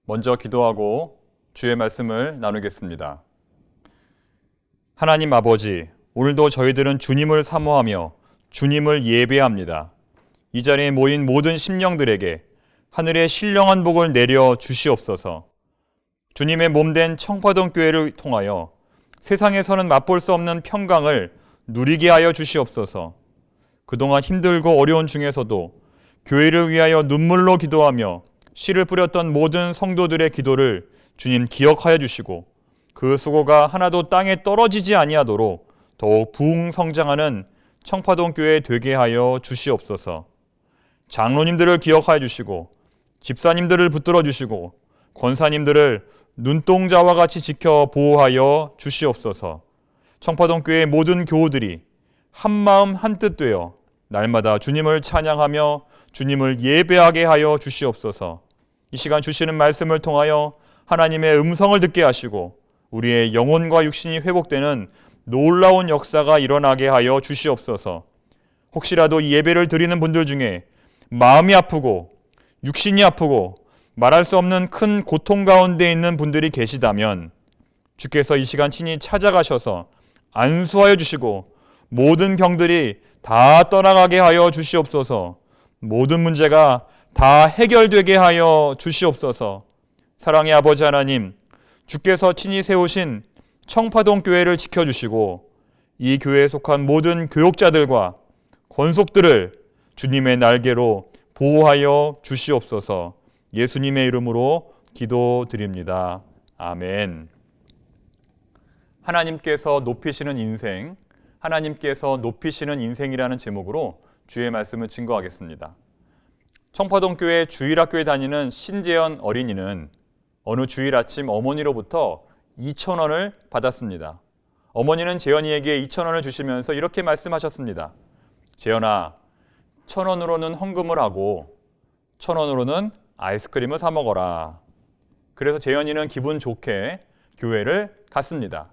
먼저 기도하고 주의 말씀을 나누겠습니다. 하나님 아버지, 오늘도 저희들은 주님을 사모하며 주님을 예배합니다. 이 자리에 모인 모든 심령들에게 하늘의 신령한 복을 내려 주시옵소서. 주님의 몸된 청파동 교회를 통하여 세상에서는 맛볼 수 없는 평강을 누리게 하여 주시옵소서. 그동안 힘들고 어려운 중에서도 교회를 위하여 눈물로 기도하며 씨를 뿌렸던 모든 성도들의 기도를 주님 기억하여 주시고 그 수고가 하나도 땅에 떨어지지 아니하도록 더욱 부흥 성장하는 청파동 교회 되게 하여 주시옵소서. 장로님들을 기억하여 주시고 집사님들을 붙들어 주시고 권사님들을 눈동자와 같이 지켜 보호하여 주시옵소서. 청파동 교회의 모든 교우들이 한마음 한뜻 되어 날마다 주님을 찬양하며 주님을 예배하게 하여 주시옵소서. 이 시간 주시는 말씀을 통하여 하나님의 음성을 듣게 하시고 우리의 영혼과 육신이 회복되는 놀라운 역사가 일어나게 하여 주시옵소서. 혹시라도 이 예배를 드리는 분들 중에 마음이 아프고 육신이 아프고 말할 수 없는 큰 고통 가운데 있는 분들이 계시다면 주께서 이 시간 친히 찾아가셔서 안수하여 주시고 모든 병들이 다 떠나가게 하여 주시옵소서. 모든 문제가 다 해결되게 하여 주시옵소서. 사랑의 아버지 하나님, 주께서 친히 세우신 청파동 교회를 지켜주시고 이 교회에 속한 모든 교육자들과 권속들을 주님의 날개로 보호하여 주시옵소서. 예수님의 이름으로 기도드립니다. 아멘. 하나님께서 높이시는 인생, 하나님께서 높이시는 인생이라는 제목으로 주의 말씀을 증거하겠습니다. 청파동 교회 주일학교에 다니는 신재현 어린이는 어느 주일 아침 어머니로부터 2,000원을 받았습니다. 어머니는 재현이에게 2,000원을 주시면서 이렇게 말씀하셨습니다. 재현아, 1,000원으로는 헌금을 하고 1,000원으로는 아이스크림을 사 먹어라. 그래서 재현이는 기분 좋게 교회를 갔습니다.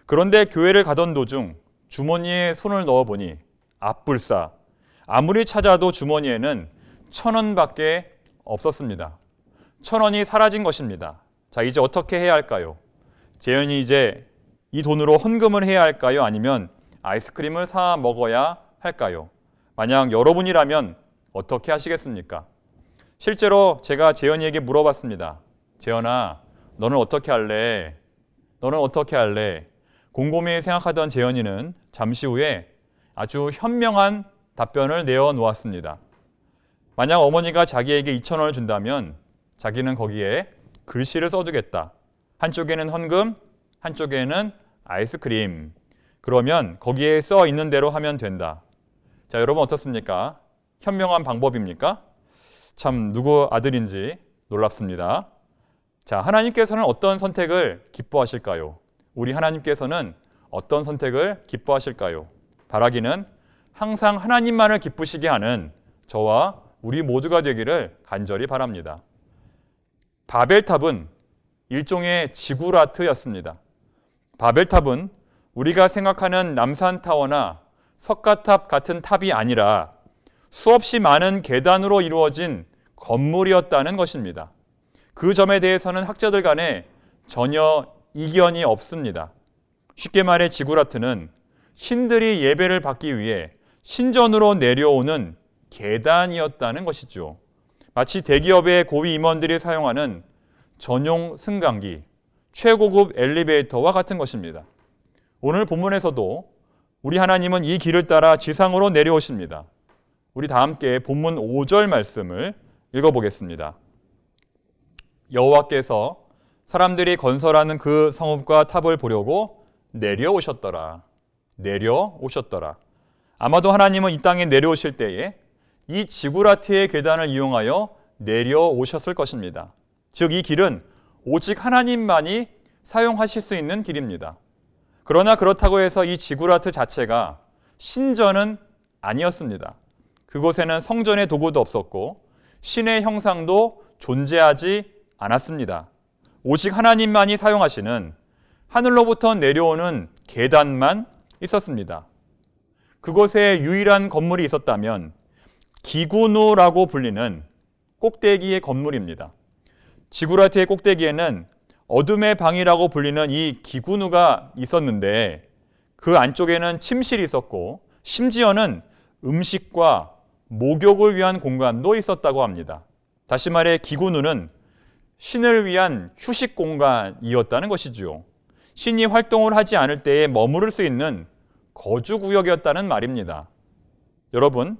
그런데 교회를 가던 도중 주머니에 손을 넣어보니 앞불싸, 아무리 찾아도 주머니에는 1,000원밖에 없었습니다. 1,000원이 사라진 것입니다. 자, 이제 어떻게 해야 할까요? 재현이 이제 이 돈으로 헌금을 해야 할까요? 아니면 아이스크림을 사 먹어야 할까요? 만약 여러분이라면 어떻게 하시겠습니까? 실제로 제가 재현이에게 물어봤습니다. 재현아, 너는 어떻게 할래? 너는 어떻게 할래? 곰곰이 생각하던 재현이는 잠시 후에 아주 현명한 답변을 내어놓았습니다. 만약 어머니가 자기에게 2,000원을 준다면 자기는 거기에 글씨를 써두겠다. 한쪽에는 헌금, 한쪽에는 아이스크림. 그러면 거기에 써 있는 대로 하면 된다. 자, 여러분 어떻습니까? 현명한 방법입니까? 참 누구 아들인지 놀랍습니다. 자, 하나님께서는 어떤 선택을 기뻐하실까요? 우리 하나님께서는 어떤 선택을 기뻐하실까요? 바라기는 항상 하나님만을 기쁘시게 하는 저와 우리 모두가 되기를 간절히 바랍니다. 바벨탑은 일종의 지구라트였습니다. 바벨탑은 우리가 생각하는 남산타워나 석가탑 같은 탑이 아니라 수없이 많은 계단으로 이루어진 건물이었다는 것입니다. 그 점에 대해서는 학자들 간에 전혀 이견이 없습니다. 쉽게 말해 지구라트는 신들이 예배를 받기 위해 신전으로 내려오는 계단이었다는 것이죠. 마치 대기업의 고위 임원들이 사용하는 전용 승강기, 최고급 엘리베이터와 같은 것입니다. 오늘 본문에서도 우리 하나님은 이 길을 따라 지상으로 내려오십니다. 우리 다 함께 본문 5절 말씀을 읽어보겠습니다. 여호와께서 사람들이 건설하는 그 성읍과 탑을 보려고 내려오셨더라. 내려오셨더라. 아마도 하나님은 이 땅에 내려오실 때에 이 지구라트의 계단을 이용하여 내려오셨을 것입니다. 즉 이 길은 오직 하나님만이 사용하실 수 있는 길입니다. 그러나 그렇다고 해서 이 지구라트 자체가 신전은 아니었습니다. 그곳에는 성전의 도구도 없었고 신의 형상도 존재하지 않았습니다. 오직 하나님만이 사용하시는 하늘로부터 내려오는 계단만 있었습니다. 그곳에 유일한 건물이 있었다면 기구누라고 불리는 꼭대기의 건물입니다. 지구라트의 꼭대기에는 어둠의 방이라고 불리는 이 기구누가 있었는데 그 안쪽에는 침실이 있었고 심지어는 음식과 목욕을 위한 공간도 있었다고 합니다. 다시 말해 기구누는 신을 위한 휴식 공간이었다는 것이지요. 신이 활동을 하지 않을 때에 머무를 수 있는 거주구역이었다는 말입니다. 여러분,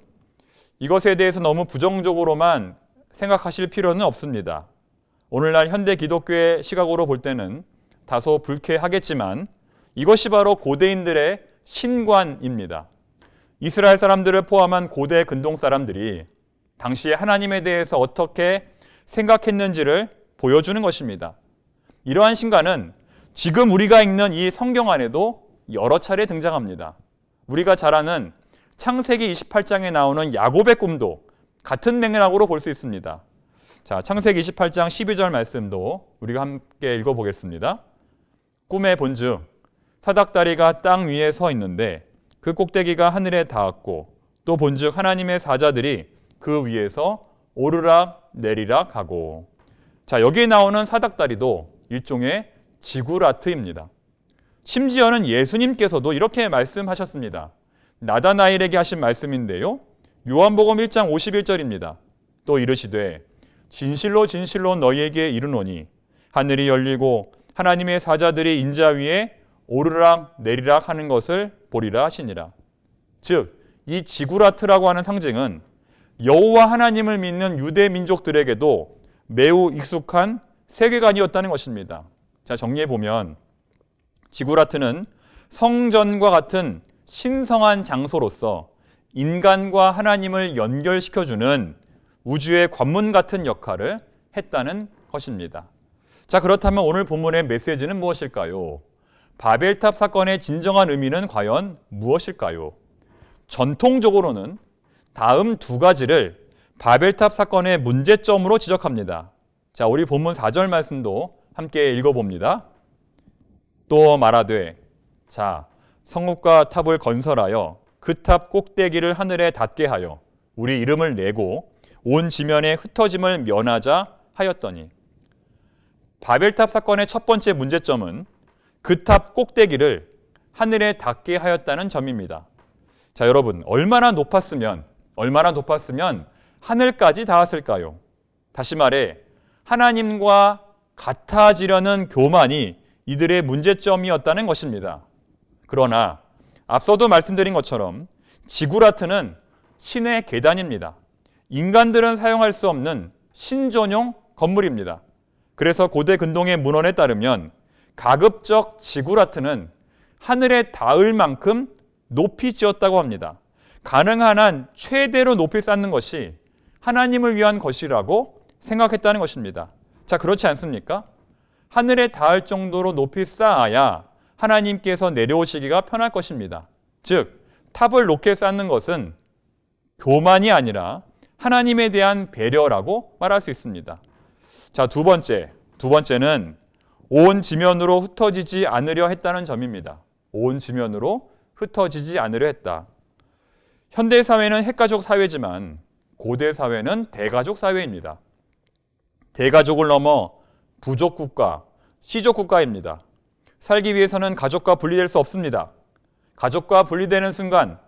이것에 대해서 너무 부정적으로만 생각하실 필요는 없습니다. 오늘날 현대 기독교의 시각으로 볼 때는 다소 불쾌하겠지만 이것이 바로 고대인들의 신관입니다. 이스라엘 사람들을 포함한 고대 근동 사람들이 당시에 하나님에 대해서 어떻게 생각했는지를 보여주는 것입니다. 이러한 신관은 지금 우리가 읽는 이 성경 안에도 여러 차례 등장합니다. 우리가 잘 아는 창세기 28장에 나오는 야곱의 꿈도 같은 맥락으로 볼 수 있습니다. 자, 창세기 28장 12절 말씀도 우리가 함께 읽어보겠습니다. 꿈에 본즉 사닥다리가 땅 위에 서 있는데 그 꼭대기가 하늘에 닿았고 또 본즉 하나님의 사자들이 그 위에서 오르락 내리락 하고. 자, 여기에 나오는 사닥다리도 일종의 지구라트입니다. 심지어는 예수님께서도 이렇게 말씀하셨습니다. 나다나엘에게 하신 말씀인데요. 요한복음 1장 51절입니다. 또 이르시되 진실로 진실로 너희에게 이르노니 하늘이 열리고 하나님의 사자들이 인자 위에 오르락 내리락 하는 것을 보리라 하시니라. 즉, 이 지구라트라고 하는 상징은 여호와 하나님을 믿는 유대 민족들에게도 매우 익숙한 세계관이었다는 것입니다. 자, 정리해보면 지구라트는 성전과 같은 신성한 장소로서 인간과 하나님을 연결시켜주는 우주의 관문 같은 역할을 했다는 것입니다. 자, 그렇다면 오늘 본문의 메시지는 무엇일까요? 바벨탑 사건의 진정한 의미는 과연 무엇일까요? 전통적으로는 다음 두 가지를 바벨탑 사건의 문제점으로 지적합니다. 자, 우리 본문 4절 말씀도 함께 읽어봅니다. 또 말하되 자, 성읍과 탑을 건설하여 그 탑 꼭대기를 하늘에 닿게 하여 우리 이름을 내고 온 지면에 흩어짐을 면하자 하였더니. 바벨탑 사건의 첫 번째 문제점은 그 탑 꼭대기를 하늘에 닿게 하였다는 점입니다. 자, 여러분, 얼마나 높았으면 하늘까지 닿았을까요? 다시 말해 하나님과 같아지려는 교만이 이들의 문제점이었다는 것입니다. 그러나 앞서도 말씀드린 것처럼 지구라트는 신의 계단입니다. 인간들은 사용할 수 없는 신전용 건물입니다. 그래서 고대 근동의 문헌에 따르면 가급적 지구라트는 하늘에 닿을 만큼 높이 지었다고 합니다. 가능한 한 최대로 높이 쌓는 것이 하나님을 위한 것이라고 생각했다는 것입니다. 자, 그렇지 않습니까? 하늘에 닿을 정도로 높이 쌓아야 하나님께서 내려오시기가 편할 것입니다. 즉, 탑을 높게 쌓는 것은 교만이 아니라 하나님에 대한 배려라고 말할 수 있습니다. 자, 두 번째는 온 지면으로 흩어지지 않으려 했다는 점입니다. 온 지면으로 흩어지지 않으려 했다. 현대 사회는 핵가족 사회지만 고대 사회는 대가족 사회입니다. 대가족을 넘어 부족 국가, 씨족 국가입니다. 살기 위해서는 가족과 분리될 수 없습니다. 가족과 분리되는 순간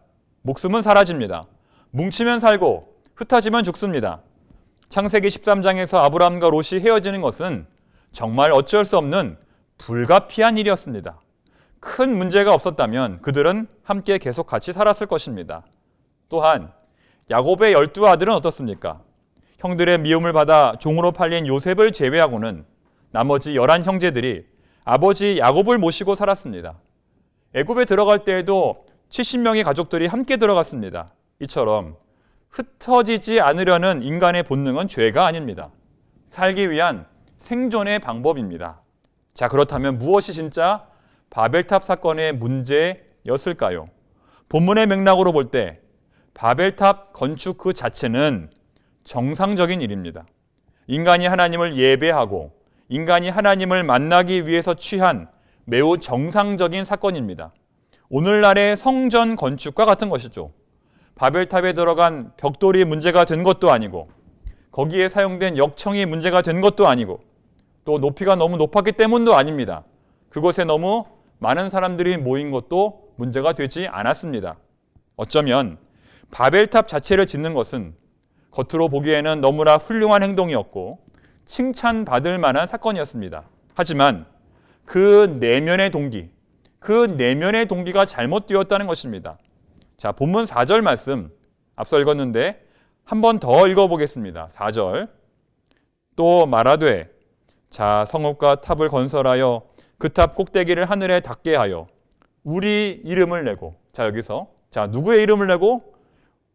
목숨은 사라집니다. 뭉치면 살고 흩어지면 죽습니다. 창세기 13장에서 아브라함과 롯이 헤어지는 것은 정말 어쩔 수 없는 불가피한 일이었습니다. 큰 문제가 없었다면 그들은 함께 계속 같이 살았을 것입니다. 또한 야곱의 12아들은 어떻습니까? 형들의 미움을 받아 종으로 팔린 요셉을 제외하고는 나머지 11형제들이 아버지 야곱을 모시고 살았습니다. 애굽에 들어갈 때에도 70명의 가족들이 함께 들어갔습니다. 이처럼 흩어지지 않으려는 인간의 본능은 죄가 아닙니다. 살기 위한 생존의 방법입니다. 자, 그렇다면 무엇이 진짜 바벨탑 사건의 문제였을까요? 본문의 맥락으로 볼 때 바벨탑 건축 그 자체는 정상적인 일입니다. 인간이 하나님을 예배하고 인간이 하나님을 만나기 위해서 취한 매우 정상적인 사건입니다. 오늘날의 성전 건축과 같은 것이죠. 바벨탑에 들어간 벽돌이 문제가 된 것도 아니고 거기에 사용된 역청이 문제가 된 것도 아니고 또 높이가 너무 높았기 때문도 아닙니다. 그곳에 너무 많은 사람들이 모인 것도 문제가 되지 않았습니다. 어쩌면 바벨탑 자체를 짓는 것은 겉으로 보기에는 너무나 훌륭한 행동이었고 칭찬받을 만한 사건이었습니다. 하지만 그 내면의 동기가 잘못되었다는 것입니다. 자, 본문 4절 말씀 앞서 읽었는데 한 번 더 읽어보겠습니다. 4절. 또 말하되 자 성읍과 탑을 건설하여 그 탑 꼭대기를 하늘에 닿게 하여 우리 이름을 내고, 자 여기서 자 누구의 이름을 내고?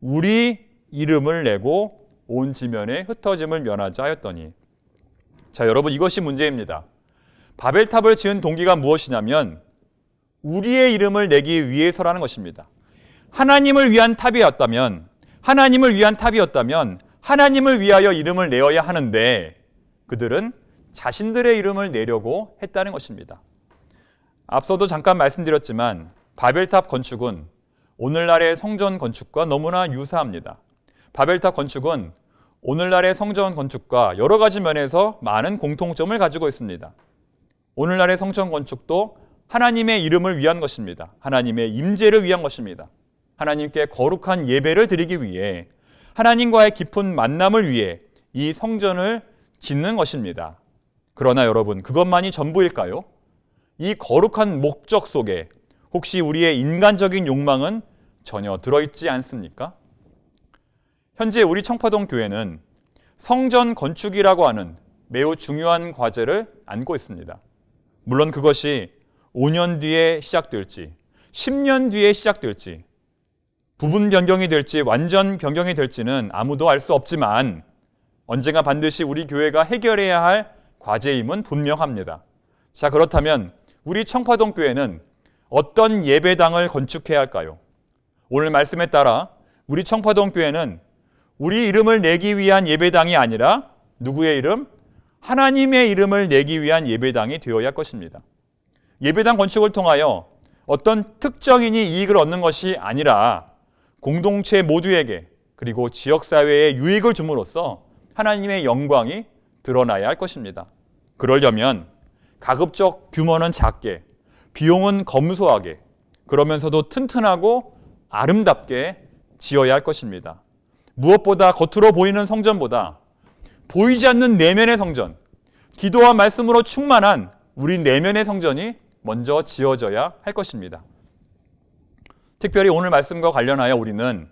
우리 이름을 내고 온 지면에 흩어짐을 면하자 하였더니, 자 여러분, 이것이 문제입니다. 바벨탑을 지은 동기가 무엇이냐면 우리의 이름을 내기 위해서라는 것입니다. 하나님을 위한 탑이었다면 하나님을 위하여 이름을 내어야 하는데 그들은 자신들의 이름을 내려고 했다는 것입니다. 앞서도 잠깐 말씀드렸지만 바벨탑 건축은 오늘날의 성전 건축과 너무나 유사합니다. 바벨탑 건축은 오늘날의 성전 건축과 여러 가지 면에서 많은 공통점을 가지고 있습니다. 오늘날의 성전 건축도 하나님의 이름을 위한 것입니다. 하나님의 임재를 위한 것입니다. 하나님께 거룩한 예배를 드리기 위해, 하나님과의 깊은 만남을 위해 이 성전을 짓는 것입니다. 그러나 여러분, 그것만이 전부일까요? 이 거룩한 목적 속에 혹시 우리의 인간적인 욕망은 전혀 들어있지 않습니까? 현재 우리 청파동 교회는 성전 건축이라고 하는 매우 중요한 과제를 안고 있습니다. 물론 그것이 5년 뒤에 시작될지 10년 뒤에 시작될지 부분 변경이 될지 완전 변경이 될지는 아무도 알 수 없지만 언젠가 반드시 우리 교회가 해결해야 할 과제임은 분명합니다. 자, 그렇다면 우리 청파동 교회는 어떤 예배당을 건축해야 할까요? 오늘 말씀에 따라 우리 청파동 교회는 우리 이름을 내기 위한 예배당이 아니라 누구의 이름? 하나님의 이름을 내기 위한 예배당이 되어야 할 것입니다. 예배당 건축을 통하여 어떤 특정인이 이익을 얻는 것이 아니라 공동체 모두에게 그리고 지역사회에 유익을 줌으로써 하나님의 영광이 드러나야 할 것입니다. 그러려면 가급적 규모는 작게, 비용은 검소하게, 그러면서도 튼튼하고 아름답게 지어야 할 것입니다. 무엇보다 겉으로 보이는 성전보다 보이지 않는 내면의 성전, 기도와 말씀으로 충만한 우리 내면의 성전이 먼저 지어져야 할 것입니다. 특별히 오늘 말씀과 관련하여 우리는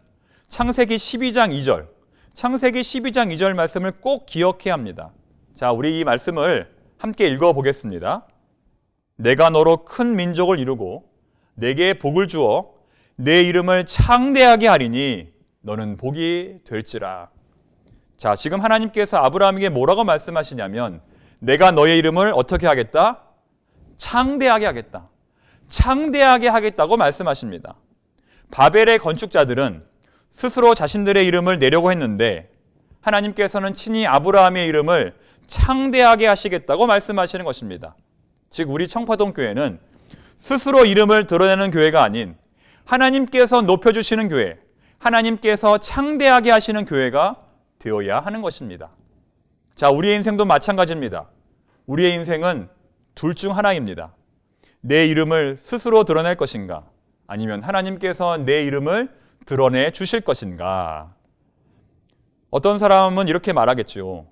창세기 12장 2절 말씀을 꼭 기억해야 합니다. 자, 우리 이 말씀을 함께 읽어보겠습니다. 내가 너로 큰 민족을 이루고 내게 복을 주어 내 이름을 창대하게 하리니 너는 복이 될지라. 자, 지금 하나님께서 아브라함에게 뭐라고 말씀하시냐면 내가 너의 이름을 어떻게 하겠다? 창대하게 하겠다. 창대하게 하겠다고 말씀하십니다. 바벨의 건축자들은 스스로 자신들의 이름을 내려고 했는데 하나님께서는 친히 아브라함의 이름을 창대하게 하시겠다고 말씀하시는 것입니다. 즉 우리 청파동 교회는 스스로 이름을 드러내는 교회가 아닌 하나님께서 높여주시는 교회, 하나님께서 창대하게 하시는 교회가 되어야 하는 것입니다. 자, 우리의 인생도 마찬가지입니다. 우리의 인생은 둘 중 하나입니다. 내 이름을 스스로 드러낼 것인가, 아니면 하나님께서 내 이름을 드러내 주실 것인가. 어떤 사람은 이렇게 말하겠죠.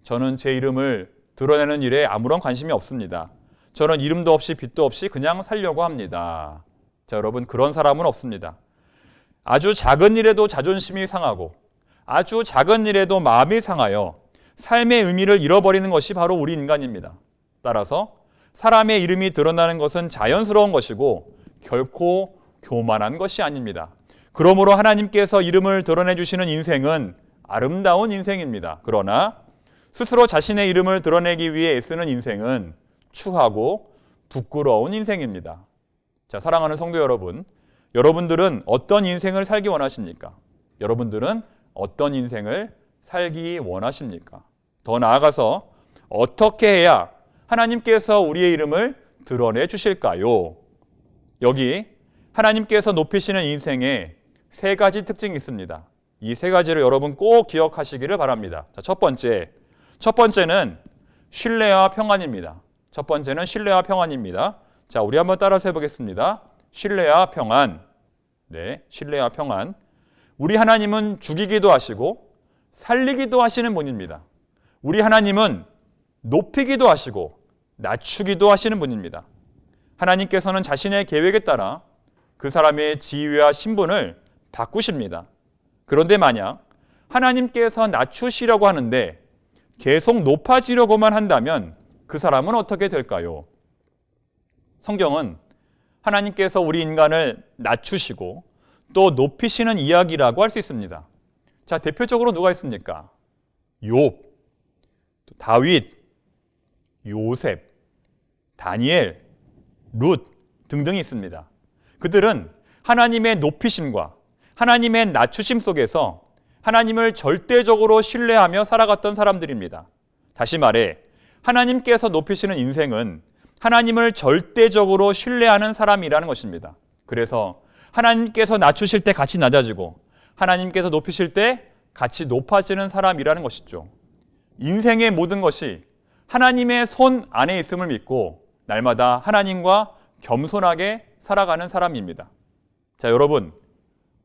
저는 제 이름을 드러내는 일에 아무런 관심이 없습니다. 저는 이름도 없이 빚도 없이 그냥 살려고 합니다. 자, 여러분, 그런 사람은 없습니다. 아주 작은 일에도 자존심이 상하고 아주 작은 일에도 마음이 상하여 삶의 의미를 잃어버리는 것이 바로 우리 인간입니다. 따라서 사람의 이름이 드러나는 것은 자연스러운 것이고 결코 교만한 것이 아닙니다. 그러므로 하나님께서 이름을 드러내 주시는 인생은 아름다운 인생입니다. 그러나 스스로 자신의 이름을 드러내기 위해 애쓰는 인생은 추하고 부끄러운 인생입니다. 자, 사랑하는 성도 여러분, 여러분들은 어떤 인생을 살기 원하십니까? 여러분들은 어떤 인생을 살기 원하십니까? 더 나아가서 어떻게 해야 하나님께서 우리의 이름을 드러내 주실까요? 여기 하나님께서 높이시는 인생에 세 가지 특징이 있습니다. 이 세 가지를 여러분 꼭 기억하시기를 바랍니다. 자, 첫 번째는 신뢰와 평안입니다. 첫 번째는 신뢰와 평안입니다. 자, 우리 한번 따라서 해보겠습니다. 신뢰와 평안. 네, 신뢰와 평안. 우리 하나님은 죽이기도 하시고 살리기도 하시는 분입니다. 우리 하나님은 높이기도 하시고 낮추기도 하시는 분입니다. 하나님께서는 자신의 계획에 따라 그 사람의 지위와 신분을 바꾸십니다. 그런데 만약 하나님께서 낮추시려고 하는데 계속 높아지려고만 한다면 그 사람은 어떻게 될까요? 성경은 하나님께서 우리 인간을 낮추시고 또 높이시는 이야기라고 할 수 있습니다. 자, 대표적으로 누가 있습니까? 욥, 다윗, 요셉, 다니엘, 룻 등등이 있습니다. 그들은 하나님의 높이심과 하나님의 낮추심 속에서 하나님을 절대적으로 신뢰하며 살아갔던 사람들입니다. 다시 말해 하나님께서 높이시는 인생은 하나님을 절대적으로 신뢰하는 사람이라는 것입니다. 그래서 하나님께서 낮추실 때 같이 낮아지고 하나님께서 높이실 때 같이 높아지는 사람이라는 것이죠. 인생의 모든 것이 하나님의 손 안에 있음을 믿고 날마다 하나님과 겸손하게 살아가는 사람입니다. 자, 여러분,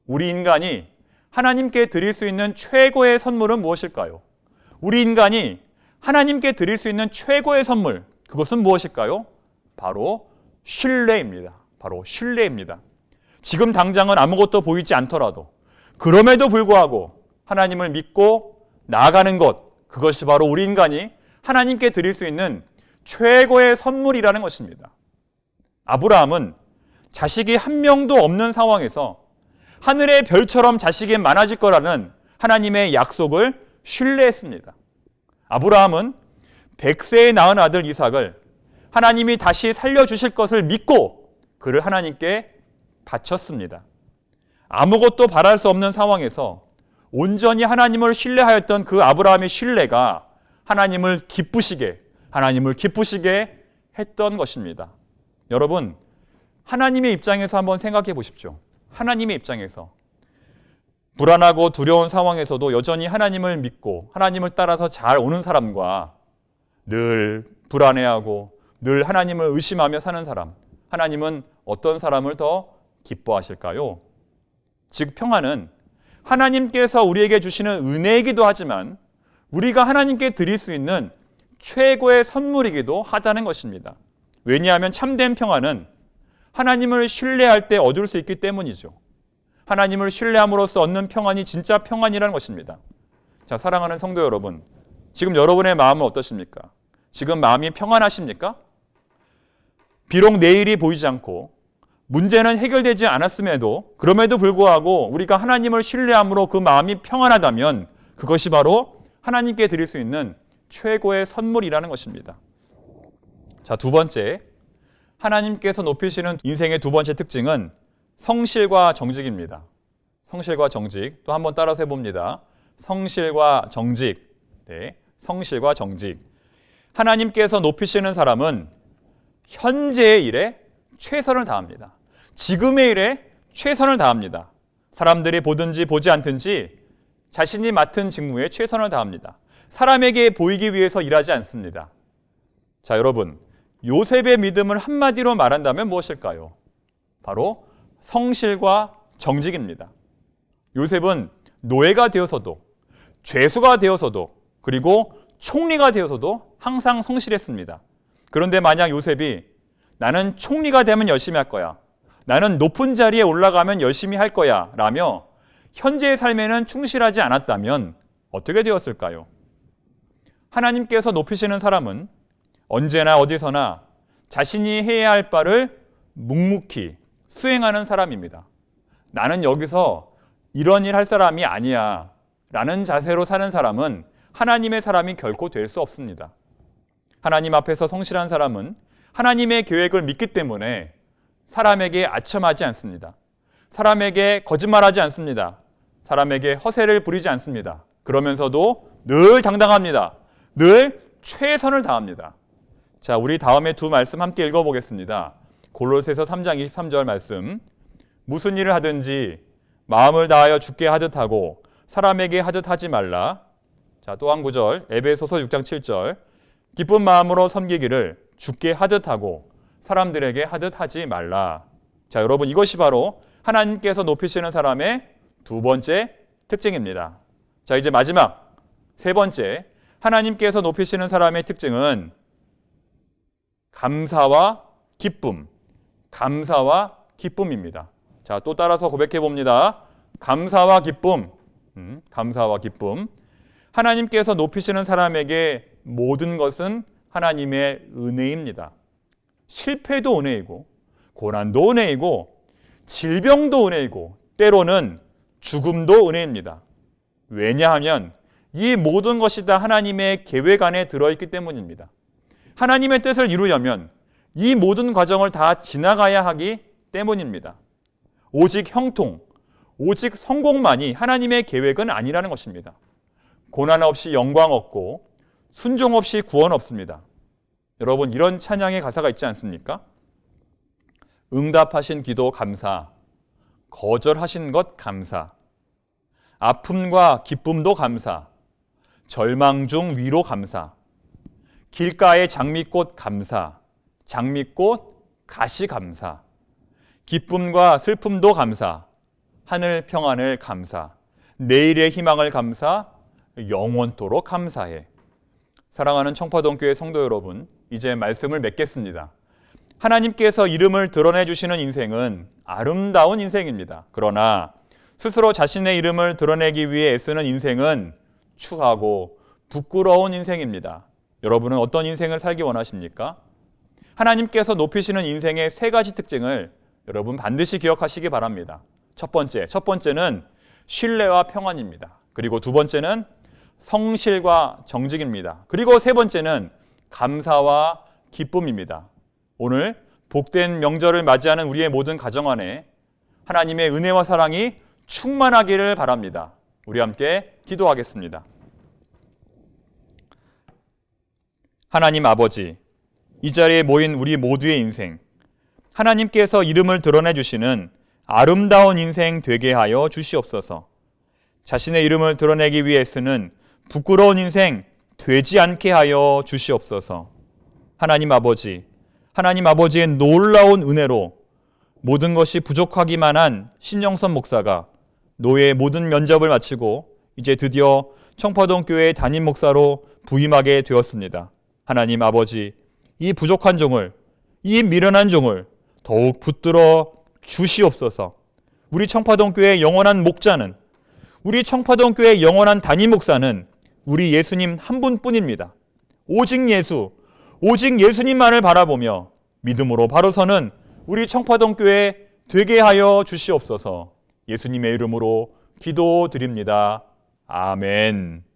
우리 인간이 하나님께 드릴 수 있는 최고의 선물은 무엇일까요? 우리 인간이 하나님께 드릴 수 있는 최고의 선물, 그것은 무엇일까요? 바로 신뢰입니다. 바로 신뢰입니다. 지금 당장은 아무것도 보이지 않더라도 그럼에도 불구하고 하나님을 믿고 나아가는 것, 그것이 바로 우리 인간이 하나님께 드릴 수 있는 최고의 선물이라는 것입니다. 아브라함은 자식이 한 명도 없는 상황에서 하늘의 별처럼 자식이 많아질 거라는 하나님의 약속을 신뢰했습니다. 아브라함은 100세에 낳은 아들 이삭을 하나님이 다시 살려주실 것을 믿고 그를 하나님께 바쳤습니다. 아무것도 바랄 수 없는 상황에서 온전히 하나님을 신뢰하였던 그 아브라함의 신뢰가 하나님을 기쁘시게 했던 것입니다. 여러분, 하나님의 입장에서 한번 생각해 보십시오. 하나님의 입장에서 불안하고 두려운 상황에서도 여전히 하나님을 믿고 하나님을 따라서 잘 오는 사람과 늘 불안해하고 늘 하나님을 의심하며 사는 사람, 하나님은 어떤 사람을 더 기뻐하실까요? 즉, 평안은 하나님께서 우리에게 주시는 은혜이기도 하지만 우리가 하나님께 드릴 수 있는 최고의 선물이기도 하다는 것입니다. 왜냐하면 참된 평안은 하나님을 신뢰할 때 얻을 수 있기 때문이죠. 하나님을 신뢰함으로써 얻는 평안이 진짜 평안이라는 것입니다. 자, 사랑하는 성도 여러분, 지금 여러분의 마음은 어떠십니까? 지금 마음이 평안하십니까? 비록 내일이 보이지 않고 문제는 해결되지 않았음에도 그럼에도 불구하고 우리가 하나님을 신뢰함으로 그 마음이 평안하다면 그것이 바로 하나님께 드릴 수 있는 최고의 선물이라는 것입니다. 자, 두 번째, 하나님께서 높이시는 인생의 두 번째 특징은 성실과 정직입니다. 성실과 정직. 또 한번 따라서 해봅니다. 성실과 정직. 네, 성실과 정직. 하나님께서 높이시는 사람은 현재의 일에 최선을 다합니다. 지금의 일에 최선을 다합니다. 사람들이 보든지 보지 않든지 자신이 맡은 직무에 최선을 다합니다. 사람에게 보이기 위해서 일하지 않습니다. 자, 여러분, 요셉의 믿음을 한마디로 말한다면 무엇일까요? 바로 성실과 정직입니다. 요셉은 노예가 되어서도, 죄수가 되어서도, 그리고 총리가 되어서도 항상 성실했습니다. 그런데 만약 요셉이 나는 총리가 되면 열심히 할 거야, 나는 높은 자리에 올라가면 열심히 할 거야 라며 현재의 삶에는 충실하지 않았다면 어떻게 되었을까요? 하나님께서 높이시는 사람은 언제나 어디서나 자신이 해야 할 바를 묵묵히 수행하는 사람입니다. 나는 여기서 이런 일 할 사람이 아니야 라는 자세로 사는 사람은 하나님의 사람이 결코 될 수 없습니다. 하나님 앞에서 성실한 사람은 하나님의 계획을 믿기 때문에 사람에게 아첨하지 않습니다. 사람에게 거짓말하지 않습니다. 사람에게 허세를 부리지 않습니다. 그러면서도 늘 당당합니다. 늘 최선을 다합니다. 자, 우리 다음에 두 말씀 함께 읽어보겠습니다. 골로새서 3장 23절 말씀. 무슨 일을 하든지 마음을 다하여 주께 하듯 하고 사람에게 하듯 하지 말라. 자, 또 한 구절. 에베소서 6장 7절. 기쁜 마음으로 섬기기를 주께 하듯 하고 사람들에게 하듯 하지 말라. 자, 여러분, 이것이 바로 하나님께서 높이시는 사람의 두 번째 특징입니다. 자, 이제 마지막 세 번째, 하나님께서 높이시는 사람의 특징은 감사와 기쁨, 감사와 기쁨입니다. 자, 또 따라서 고백해 봅니다. 감사와 기쁨, 감사와 기쁨. 하나님께서 높이시는 사람에게 모든 것은 하나님의 은혜입니다. 실패도 은혜이고, 고난도 은혜이고, 질병도 은혜이고, 때로는 죽음도 은혜입니다. 왜냐하면 이 모든 것이 다 하나님의 계획 안에 들어있기 때문입니다. 하나님의 뜻을 이루려면 이 모든 과정을 다 지나가야 하기 때문입니다. 오직 형통, 오직 성공만이 하나님의 계획은 아니라는 것입니다. 고난 없이 영광 없고 순종 없이 구원 없습니다. 여러분, 이런 찬양의 가사가 있지 않습니까? 응답하신 기도 감사, 거절하신 것 감사, 아픔과 기쁨도 감사, 절망 중 위로 감사, 길가의 장미꽃 감사, 장미꽃 가시 감사, 기쁨과 슬픔도 감사, 하늘 평안을 감사, 내일의 희망을 감사, 영원토록 감사해. 사랑하는 청파동교회 성도 여러분, 이제 말씀을 맺겠습니다. 하나님께서 이름을 드러내 주시는 인생은 아름다운 인생입니다. 그러나 스스로 자신의 이름을 드러내기 위해 애쓰는 인생은 추하고 부끄러운 인생입니다. 여러분은 어떤 인생을 살기 원하십니까? 하나님께서 높이시는 인생의 세 가지 특징을 여러분 반드시 기억하시기 바랍니다. 첫 번째는 신뢰와 평안입니다. 그리고 두 번째는 성실과 정직입니다. 그리고 세 번째는 감사와 기쁨입니다. 오늘 복된 명절을 맞이하는 우리의 모든 가정 안에 하나님의 은혜와 사랑이 충만하기를 바랍니다. 우리 함께 기도하겠습니다. 하나님 아버지, 이 자리에 모인 우리 모두의 인생, 하나님께서 이름을 드러내 주시는 아름다운 인생 되게 하여 주시옵소서. 자신의 이름을 드러내기 위해 쓰는 부끄러운 인생 되지 않게 하여 주시옵소서. 하나님 아버지의 놀라운 은혜로 모든 것이 부족하기만 한 신영선 목사가 노예 모든 면접을 마치고 이제 드디어 청파동교회 담임 목사로 부임하게 되었습니다. 하나님 아버지, 이 부족한 종을, 이 미련한 종을 더욱 붙들어 주시옵소서. 우리 청파동교회의 영원한 목자는, 우리 청파동교회의 영원한 담임 목사는 우리 예수님 한 분뿐입니다. 오직 예수님만을 바라보며 믿음으로 바로 서는 우리 청파동교회 되게 하여 주시옵소서. 예수님의 이름으로 기도드립니다. 아멘.